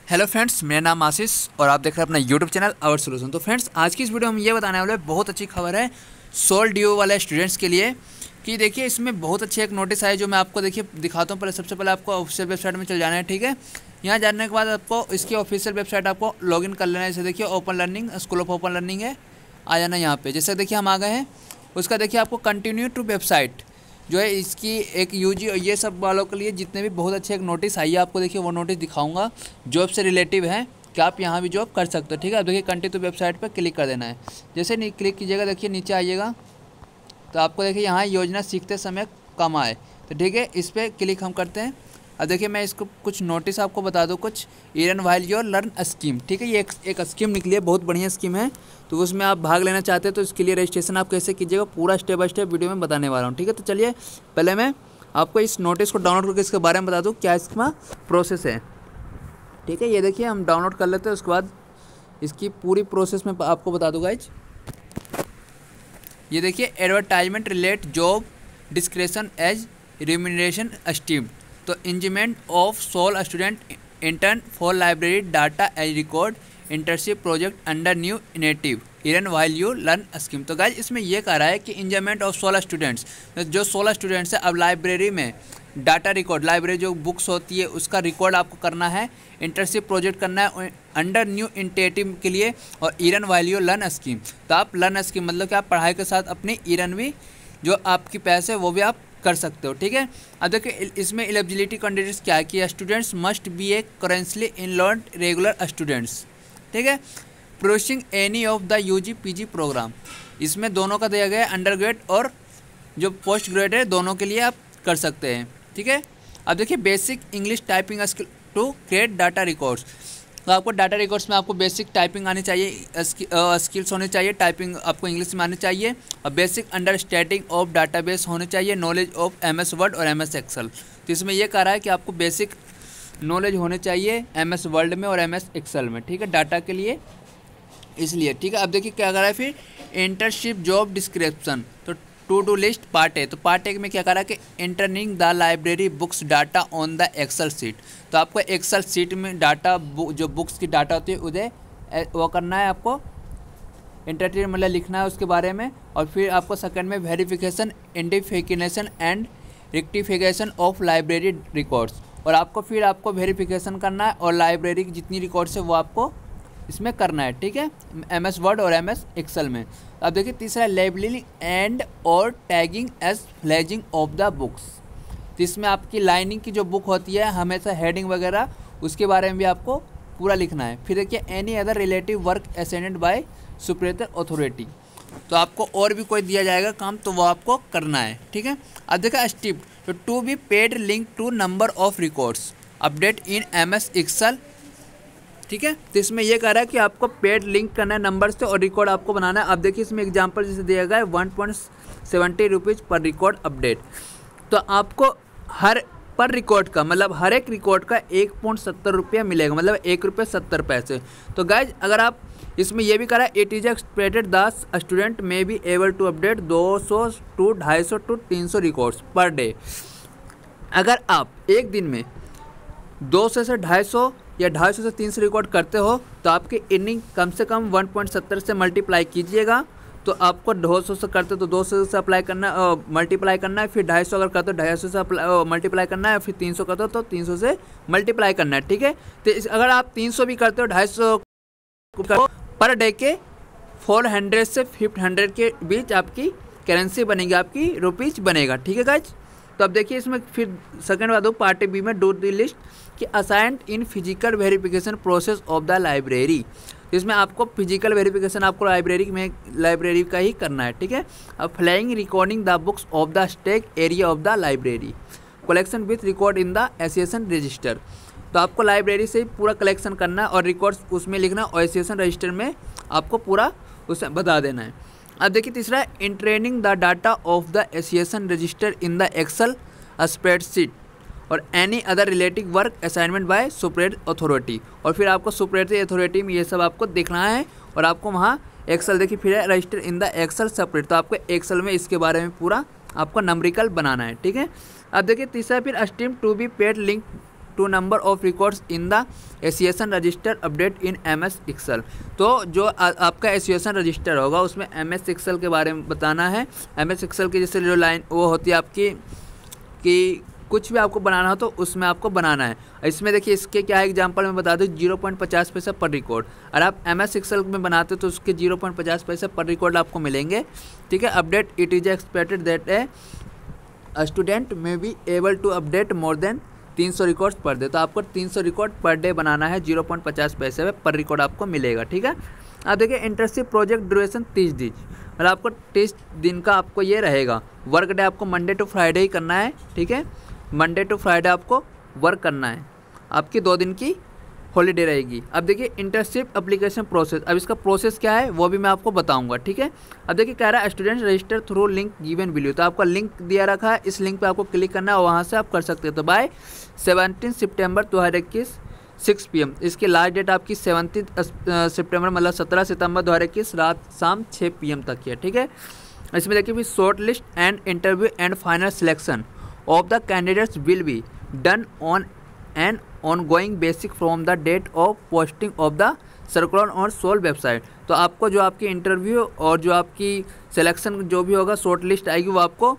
Hello friends, मेरा नाम आशीष और आप देख रहे हैं अपना यूट्यूब चैनल आवर सॉल्यूशन। तो फ्रेंड्स, आज की इस वीडियो में हम ये बताने वाले हैं, बहुत अच्छी खबर है सोल ड्यू वाले स्टूडेंट्स के लिए कि देखिए इसमें बहुत अच्छी एक नोटिस आई जो मैं आपको देखिए दिखाता हूँ। पहले सबसे पहले आपको ऑफिशियल वेबसाइट में चल जाना है, ठीक है। यहाँ जाने के बाद आपको इसकी ऑफिशियल वेबसाइट आपको लॉगिन कर लेना है। जैसे देखिए open learning, school of open learning है, आ जाना यहाँ पे। जैसे देखिए हम आ गए हैं, उसका देखिए आपको कंटिन्यू टू वेबसाइट जो है इसकी एक यूजी और ये सब वालों के लिए जितने भी बहुत अच्छे एक नोटिस आई है, आपको देखिए वो नोटिस दिखाऊंगा जॉब से रिलेटिव है कि आप यहाँ भी जॉब कर सकते हो, ठीक है। अब देखिए कंटिन्यू टू वेबसाइट पर क्लिक कर देना है। जैसे नहीं क्लिक कीजिएगा, देखिए नीचे आइएगा तो आपको देखिए यहाँ योजना सीखते समय कम आए, तो ठीक है, इस पर क्लिक हम करते हैं। अब देखिए मैं इसको कुछ नोटिस आपको बता दूँ, कुछ iron while your learn scheme, ठीक है। ये एक स्कीम निकली है, बहुत बढ़िया स्कीम है। तो उसमें आप भाग लेना चाहते हैं तो इसके लिए रजिस्ट्रेशन आप कैसे कीजिएगा पूरा स्टेप बाय स्टेप वीडियो में बताने वाला हूँ, ठीक है। तो चलिए पहले मैं आपको इस नोटिस को डाउनलोड करके इसके बारे में बता दूँ क्या इसका प्रोसेस है, ठीक है। ये देखिए हम डाउनलोड कर लेते हैं, उसके बाद इसकी पूरी प्रोसेस में आपको बता दूँगा। ये देखिए advertisement relate job description as remuneration steam, तो engagement of sole student intern for library data as record internship project under new initiative earn while you learn scheme. तो गाइज इसमें यह कह रहा है कि इंजॉयमेंट ऑफ 16 स्टूडेंट्स, जो 16 students है अब लाइब्रेरी में डाटा रिकॉर्ड, लाइब्रेरी जो बुक्स होती है उसका रिकॉर्ड आपको करना है, इंटर्नशिप प्रोजेक्ट करना है अंडर न्यू इनिशिएटिव के लिए, और iron while you learn scheme. तो आप लर्न स्कीम मतलब कि आप पढ़ाई के साथ अपनी ईरन भी जो आपकी पैसे वो भी आप कर सकते हो, ठीक है। अब देखिए इसमें एलिजिबिलिटी कैंडिडेट्स क्या है कि students must be a currently enrolled regular students, ठीक है, processing any of the UG PG program. इसमें दोनों का दिया गया है, अंडर ग्रेड और जो पोस्ट ग्रेड है दोनों के लिए आप कर सकते हैं, ठीक है। अब देखिए basic English typing skill to create data records, तो आपको डाटा रिकॉर्ड्स में आपको बेसिक टाइपिंग आनी चाहिए, स्किल्स होने चाहिए, टाइपिंग आपको इंग्लिश में आनी चाहिए, और बेसिक अंडरस्टैंडिंग ऑफ डाटाबेस होने चाहिए, नॉलेज ऑफ एमएस वर्ड और एमएस एक्सेल। तो इसमें यह कह रहा है कि आपको बेसिक नॉलेज होने चाहिए एमएस वर्ड में और एमएस एक्सेल में, ठीक है, डाटा के लिए इसलिए, ठीक है। अब देखिए क्या कर रहा है फिर इंटर्नशिप जॉब डिस्क्रिप्शन, तो to do list part A, तो पार्ट ए में क्या कर रहा है कि entering the library books data on the excel sheet, तो आपको एक्सेल सीट में डाटा जो बुक्स की डाटा होती है उधर वो करना है, आपको इंटरटेन मतलब लिखना है उसके बारे में। और फिर आपको सेकंड में verification identification and rectification of library records, और आपको फिर आपको वेरिफिकेशन करना है और लाइब्रेरी की जितनी रिकॉर्ड्स है वो आपको इसमें करना है, ठीक है, एमएस वर्ड और एमएस एक्सेल में। अब देखिए तीसरा लेबलिंग एंड और tagging as flagging of the books, तो इसमें आपकी लाइनिंग की जो बुक होती है हमेशा हेडिंग वगैरह उसके बारे में भी आपको पूरा लिखना है। फिर देखिए any other relative work assigned bye superior authority, तो आपको और भी कोई दिया जाएगा काम तो वो आपको करना है, ठीक है। अब देखिए step two to be paid link to number of records update in MS Excel, ठीक है। तो इसमें यह कह रहा है कि आपको पेड लिंक करना है नंबर से और रिकॉर्ड आपको बनाना है। अब देखिए इसमें एग्जांपल जैसे दिया गया है 1.70 रुपीज़ पर रिकॉर्ड अपडेट, तो आपको हर पर रिकॉर्ड का मतलब हर एक रिकॉर्ड का 1.70 रुपया मिलेगा, मतलब 1.70 रुपये। तो गाइज अगर आप इसमें यह भी कह रहा है it is expected the student may be able to update 200 to 250 to 300 records per day. अगर आप एक दिन में 200 से 250 या 250 से 300 रिकॉर्ड करते हो तो आपकी अर्निंग कम से कम 1.70 से मल्टीप्लाई कीजिएगा, तो आपको 200 से करते तो 200 से अप्लाई करना मल्टीप्लाई करना है, फिर 250 अगर करते हो 250 से मल्टीप्लाई करना है, फिर 300 करते हो तो 300 से मल्टीप्लाई करना है, ठीक है। तो अगर आप 300 भी करते हो 250 पर डे के 400 से 500 के बीच आपकी करेंसी बनेगी, आपकी रुपीज़ बनेगा, ठीक है गाइज। तो अब देखिए इसमें फिर सेकंड बात हो पार्ट बी में डू दी लिस्ट कि assigned in physical verification process of the library, इसमें आपको फिजिकल वेरिफिकेशन आपको लाइब्रेरी का ही करना है, ठीक है। अब flying recording the books of the stack area of the library collection with record in the association register, तो आपको लाइब्रेरी से ही पूरा कलेक्शन करना है और रिकॉर्ड्स उसमें लिखना, और एसोसिएशन रजिस्टर में आपको पूरा उसे बता देना है। अब देखिए तीसरा है entering the data of the association register in the excel spreadsheet और any other relative work assignment by superior authority, और फिर आपको सुपीरियर अथॉरिटी में ये सब आपको देखना है और आपको वहाँ एक्सेल देखिए फिर register in the Excel separate, तो आपको एक्सेल में इसके बारे में पूरा आपको नंबरिकल बनाना है, ठीक है। अब देखिए तीसरा फिर steam to be paid link to number of records in the association register update in MS Excel. तो जो आपका एसोसिएशन रजिस्टर होगा उसमें MS एक्सेल के बारे में बताना है। MS एक्सेल की जैसे जो लाइन वो होती है आपकी कि कुछ भी आपको बनाना हो तो उसमें आपको बनाना है। इसमें देखिए इसके क्या है एग्जांपल मैं बता दूँ, 0.50 पैसा पर रिकॉर्ड। अगर आप MS एक्सेल में बनाते हो तो उसके 0.50 पैसा पर रिकॉर्ड आपको मिलेंगे। ठीक है, update it is expected that a student may be able to update more than 300 records per day. तो आपको 300 रिकॉर्ड पर डे बनाना है, 0.50 पैसे में पर रिकॉर्ड आपको मिलेगा। ठीक है, आप देखिए इंटर्नशिप प्रोजेक्ट ड्यूरेशन 30 दिन, मतलब आपको 30 दिन का आपको ये रहेगा। वर्क डे आपको मंडे टू फ्राइडे ही करना है। ठीक है, मंडे टू फ्राइडे आपको वर्क करना है, आपकी 2 दिन की हॉलीडे रहेगी। अब देखिए इंटर्नशिप एप्लीकेशन प्रोसेस, अब इसका प्रोसेस क्या है वो भी मैं आपको बताऊंगा। ठीक है, अब देखिए कह रहा है student register through link given below. तो आपका लिंक दिया रखा है, इस लिंक पे आपको क्लिक करना है और वहाँ से आप कर सकते हो। तो बाय 17 सितंबर 2021 6 PM, इसकी लास्ट डेट आपकी 17 सितंबर मतलब 17 सितंबर 2021 रात शाम 6 PM तक की है। ठीक है, इसमें देखिए फिर short list and interview and final selection of the candidates will be done on an ongoing basic from the date of posting of the circular और सोल वेबसाइट। तो आपको जो आपकी इंटरव्यू और जो आपकी सिलेक्शन जो भी होगा शॉर्ट लिस्ट आएगी वो आपको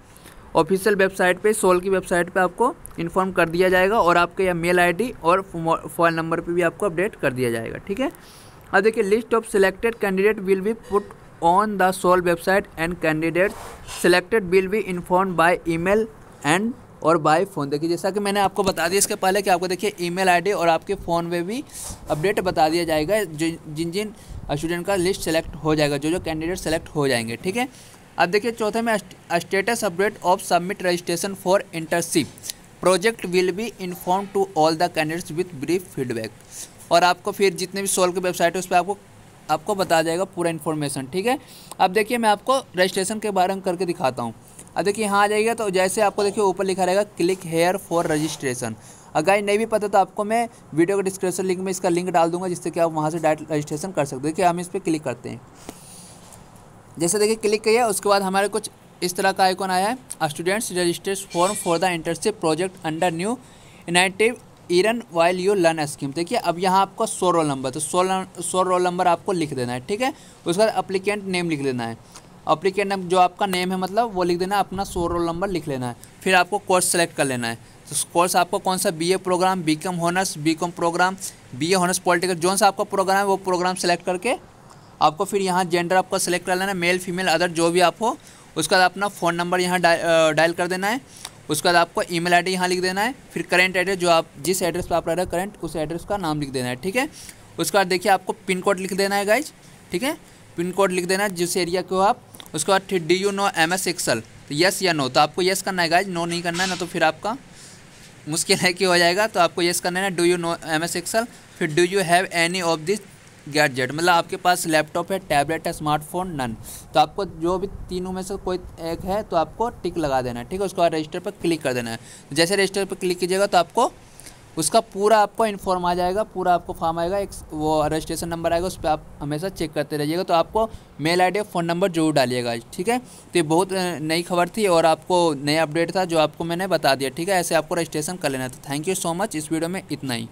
ऑफिशियल वेबसाइट पे, सोल की वेबसाइट पे आपको इन्फॉर्म कर दिया जाएगा और आपके या मेल ID और फ़ोन नंबर पे भी आपको अपडेट कर दिया जाएगा। ठीक है, अब देखिए list of selected candidate will be put on the SOL website and कैंडिडेट सिलेक्टेड विल बी इन्फॉर्म बाय ईमेल एंड और बाय फ़ोन। देखिए जैसा कि मैंने आपको बता दिया इसके पहले कि आपको देखिए ईमेल ID और आपके फ़ोन में भी अपडेट बता दिया जाएगा जिन जिन स्टूडेंट का लिस्ट सेलेक्ट हो जाएगा, जो जो कैंडिडेट सेलेक्ट हो जाएंगे। ठीक है, अब देखिए चौथे में status update of submit registration for internship project will B inform to all the candidates with brief feedback. और आपको फिर जितने भी सोल की वेबसाइट है उस पर आपको बता जाएगा पूरा इन्फॉर्मेशन। ठीक है, अब देखिए मैं आपको रजिस्ट्रेशन के बारे में करके दिखाता हूँ। अब देखिए यहाँ आ जाइएगा तो जैसे आपको देखिए ऊपर लिखा रहेगा क्लिक हेयर फॉर रजिस्ट्रेशन। अगर नहीं भी पता तो आपको मैं वीडियो के डिस्क्रिप्शन लिंक में इसका लिंक डाल दूंगा जिससे कि आप वहाँ से डायरेक्ट रजिस्ट्रेशन कर सकते हो। देखिए हम इस पर क्लिक करते हैं, जैसे देखिए क्लिक किया उसके बाद हमारे कुछ इस तरह का आइकॉन आया है, students registration form for the internship project under new initiative earn while you learn scheme. देखिए अब यहाँ आपका 100 रोल नंबर, तो 100 रोल नंबर आपको लिख देना है। ठीक है, उसके बाद अप्लीकेंट नेम लिख देना है, अप्लीकेंट नेम जो आपका नेम है मतलब वो लिख देना है, अपना 100 रोल नंबर लिख लेना है। फिर आपको कोर्स सेलेक्ट कर लेना है, तो कोर्स आपको कौन सा BA program, BCom honours, BCom program, BA honours political, जो सा आपका प्रोग्राम है वो प्रोग्राम सेलेक्ट करके आपको फिर यहाँ जेंडर आपका सेलेक्ट कर लेना है, मेल फीमेल अदर जो भी आप हो। उसके बाद अपना फ़ोन नंबर यहाँ डायल कर देना है। उसके बाद आपको ईमेल ID यहाँ लिख देना है। फिर करंट एड्रेस जो आप जिस एड्रेस पर आप रह रहे हैं करंट उस एड्रेस का नाम लिख देना है। ठीक है, उसके बाद देखिए आपको पिन कोड लिख देना है गाइज। ठीक है, पिन कोड लिख देना है जिस एरिया को आप। उसके बाद फिर do you know MS Excel, तो यस या नो, तो आपको यस करना है गाइज, नो नहीं करना है ना तो फिर आपका मुश्किल है कि हो जाएगा। तो आपको यस करना है, do you know MS excel. फिर do you have any of this gadget, मतलब आपके पास लैपटॉप है, टैबलेट है, स्मार्टफोन, नन। तो आपको जो भी तीनों में से कोई एक है तो आपको टिक लगा देना है। ठीक है, उसके बाद रजिस्टर पर क्लिक कर देना है। जैसे रजिस्टर पर क्लिक कीजिएगा तो आपको उसका पूरा आपको इन्फॉर्म आ जाएगा, पूरा आपको फॉर्म आएगा, एक वो रजिस्ट्रेशन नंबर आएगा, उस पर आप हमेशा चेक करते रहिएगा। तो आपको मेल ID और फ़ोन नंबर जरूर डालिएगा। ठीक है, तो ये बहुत नई खबर थी और आपको नया अपडेट था जो आपको मैंने बता दिया। ठीक है, ऐसे आपको रजिस्ट्रेशन कर लेना था। थैंक यू सो मच, इस वीडियो में इतना ही।